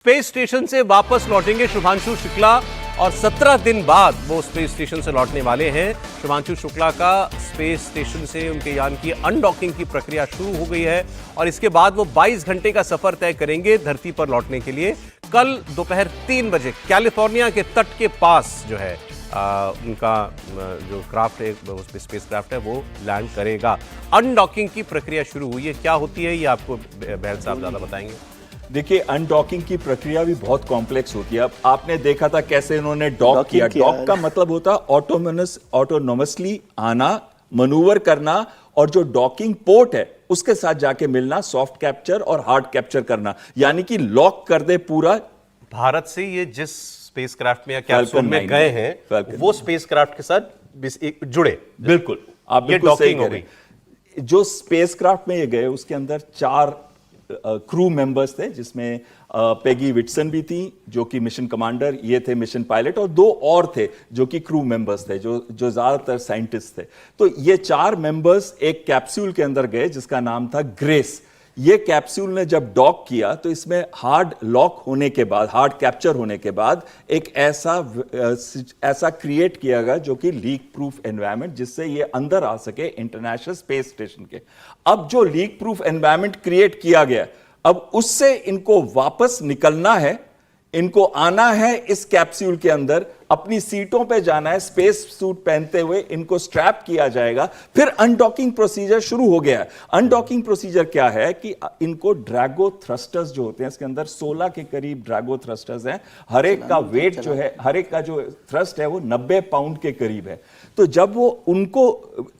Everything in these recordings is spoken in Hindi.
स्पेस स्टेशन से वापस लौटेंगे शुभांशु शुक्ला और 17 दिन बाद वो स्पेस स्टेशन से लौटने वाले हैं। शुभांशु शुक्ला का स्पेस स्टेशन से उनके यान की अनडॉकिंग की प्रक्रिया शुरू हो गई है और इसके बाद वो 22 घंटे का सफर तय करेंगे धरती पर लौटने के लिए। कल दोपहर 3 बजे कैलिफोर्निया के तट के पास जो है उनका जो क्राफ्ट है, स्पेस क्राफ्ट है, वो लैंड करेगा। अनडॉकिंग की प्रक्रिया शुरू हुई है। क्या होती है ये आपको बहल साहब ज्यादा बताएंगे। देखिए, अनडॉकिंग की प्रक्रिया भी बहुत कॉम्प्लेक्स होती है। अब आपने देखा था कैसे इन्होंने डॉक किया। डॉक का मतलब होता है ऑटोनोमसली आना, मनूवर करना और जो डॉकिंग पोर्ट है उसके साथ जाके मिलना, सॉफ्ट कैप्चर और हार्ड कैप्चर करना, यानी कि लॉक कर दे पूरा। भारत से ये जिस स्पेसक्राफ्ट में या कैप्सूल में गए हैं वो स्पेसक्राफ्ट के साथ जुड़े। बिल्कुल, आप बिल्कुल सही कह रहे हैं। जो स्पेसक्राफ्ट में ये गए उसके अंदर 4 क्रू मेंबर्स थे, जिसमें पेगी विटसन भी थी जो कि मिशन कमांडर, ये थे मिशन पायलट, और 2 और थे जो कि क्रू मेंबर्स थे, जो ज्यादातर साइंटिस्ट थे। तो ये 4 मेंबर्स एक कैप्सूल के अंदर गए जिसका नाम था ग्रेस। ये कैप्सूल ने जब डॉक किया तो इसमें हार्ड लॉक होने के बाद, हार्ड कैप्चर होने के बाद एक ऐसा क्रिएट किया गया जो कि लीक प्रूफ एनवायरनमेंट, जिससे ये अंदर आ सके इंटरनेशनल स्पेस स्टेशन के। अब जो लीक प्रूफ एनवायरनमेंट क्रिएट किया गया, अब उससे इनको वापस निकलना है, इनको आना है इस कैप्सूल के अंदर, अपनी सीटों पे जाना है, स्पेस सूट पहनते हुए इनको स्ट्रैप किया जाएगा। फिर अनडॉकिंग प्रोसीजर शुरू हो गया है। अनडॉकिंग प्रोसीजर क्या है कि इनको ड्रैगो थ्रस्टर्स जो होते हैं, इसके अंदर 16 के करीब ड्रैगो थ्रस्टर्स हैं। हर एक का वेट जो है, हर एक का जो थ्रस्ट है वो 90 पाउंड के करीब है। तो जब वो उनको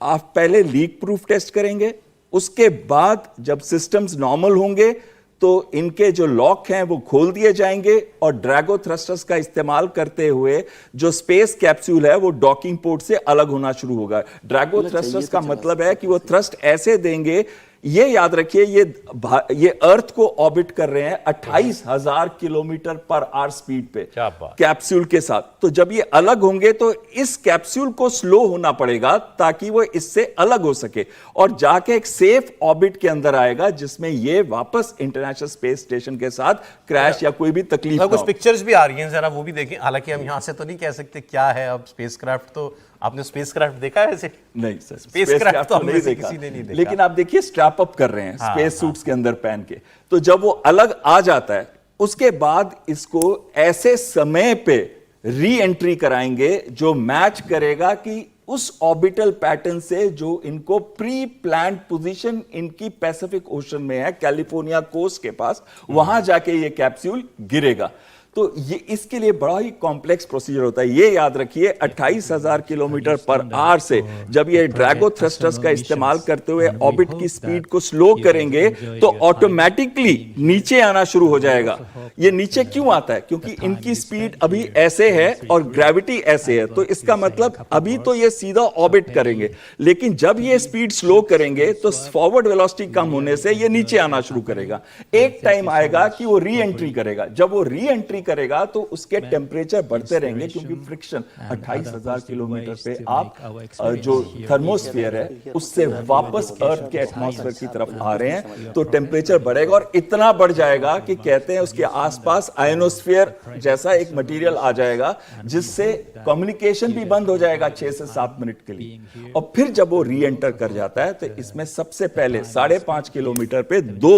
आप पहले लीक प्रूफ टेस्ट करेंगे, उसके बाद जब सिस्टम्स नॉर्मल होंगे तो इनके जो लॉक हैं वो खोल दिए जाएंगे और ड्रैगो थ्रस्टर्स का इस्तेमाल करते हुए जो स्पेस कैप्सूल है वो डॉकिंग पोर्ट से अलग होना शुरू होगा। ड्रैगो थ्रस्टर्स का मतलब है कि वो थ्रस्ट ऐसे देंगे, ये याद रखिए, ये अर्थ को ऑर्बिट कर रहे हैं 28,000 किलोमीटर पर आवर स्पीड पे कैप्सूल के साथ। तो जब ये अलग होंगे तो इस कैप्सूल को स्लो होना पड़ेगा ताकि वो इससे अलग हो सके और जाके एक सेफ ऑर्बिट के अंदर आएगा, जिसमें ये वापस इंटरनेशनल स्पेस स्टेशन के साथ क्रैश या कोई भी तकलीफ। कुछ पिक्चर्स भी आ रही हैं, जरा वो भी देखें। हालांकि हम यहां से तो नहीं कह सकते क्या है अब स्पेसक्राफ्ट। तो आपने स्पेसक्राफ्ट देखा है ऐसे? नहीं सर, स्पेसक्राफ्ट तो हमने किसी ने नहीं देखा। लेकिन आप देखिए स्ट्रैप अप कर रहे हैं स्पेस सूट्स के अंदर पहन के। तो जब वो अलग आ जाता है उसके बाद इसको ऐसे समय पे री एंट्री कराएंगे जो मैच करेगा कि उस ऑर्बिटल पैटर्न से जो इनको प्री प्लान्ड पोजीशन इनकी पैसिफिक ओशन में है, कैलिफोर्निया कोस्ट के पास, वहां जाके ये कैप्सूल गिरेगा। तो ये इसके लिए बड़ा ही कॉम्प्लेक्स प्रोसीजर होता है। ये याद रखिए 28,000 किलोमीटर पर आवर से जब ये ड्रैगो थ्रस्टर्स का इस्तेमाल करते हुए ऑर्बिट की स्पीड को स्लो करेंगे तो ऑटोमेटिकली नीचे आना शुरू हो जाएगा। ये नीचे क्यों आता है? क्योंकि इनकी स्पीड अभी ऐसे है और ग्रेविटी ऐसे है। तो इसका मतलब अभी तो ये सीधा ऑर्बिट करेंगे, लेकिन जब ये स्पीड स्लो करेंगे तो फॉरवर्ड वेलोसिटी कम होने से ये नीचे आना शुरू करेगा। एक टाइम आएगा कि वो री एंट्री करेगा। जब वो री एंट्री करेगा तो उसके टेम्परेचर बढ़ते रहेंगे, क्योंकि फ्रिक्शन 28,000 किलोमीटर पे आप जो थर्मोस्फीयर है उससे वापस अर्थ के एटमॉस्फेयर की तरफ आ रहे हैं, तो टेम्परेचर बढ़ेगा और इतना बढ़ जाएगा कि कहते हैं उसके आसपास आयनोस्फीयर जैसा एक मटेरियल आ जाएगा, जिससे कम्युनिकेशन भी बंद हो जाएगा 6 से 7 मिनट के लिए। और फिर जब वो री एंटर कर जाता है तो इसमें सबसे पहले 5.5 किलोमीटर पे 2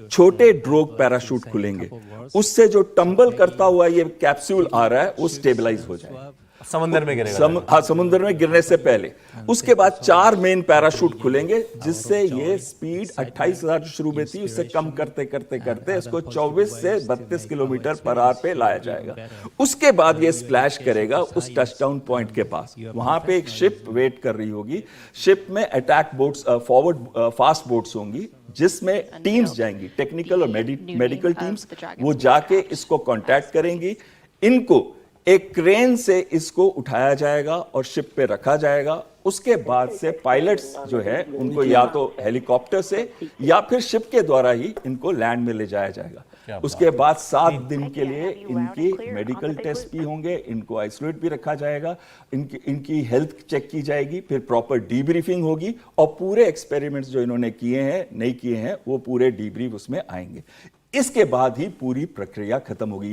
छोटे ड्रोग पैराशूट खुलेंगे। उससे जो टंबल करता हुआ ये कैप्सूल आ रहा है वो स्टेबलाइज हो जाएगा, समुद्र में गिरेगा। हाँ, समुद्र में गिरने से पहले। उसके बाद 4 मेन पैराशूट खुलेंगे, जिससे ये स्पीड 28,000 जो शुरू में थी उससे कम करते करते करते इसको 24 से 32 किलोमीटर पर आवर पे लाया जाएगा। उसके बाद ये स्प्लैश करेगा उस टचडाउन पॉइंट के पास। वहां पे एक शिप वेट कर रही होगी। शिप में attack boats, forward fast boats होंगी, जिसमें टीम्स जाएंगी, टेक्निकल और मेडिकल टीम्स। वो जाके इसको कांटेक्ट करेंगी। इनको एक क्रेन से इसको उठाया जाएगा और शिप पे रखा जाएगा। उसके बाद से पायलट्स जो है उनको या तो हेलीकॉप्टर से या फिर शिप के द्वारा ही इनको लैंड में ले जाया जाएगा। उसके बाद 7 दिन के लिए इनकी मेडिकल टेस्ट भी होंगे, इनको आइसोलेट भी रखा जाएगा, इनकी हेल्थ चेक की जाएगी, फिर प्रॉपर डीब्रीफिंग होगी और पूरे एक्सपेरिमेंट्स जो इन्होंने किए हैं नहीं किए हैं वो पूरे डीब्रीफ उसमें आएंगे। इसके बाद ही पूरी प्रक्रिया खत्म होगी।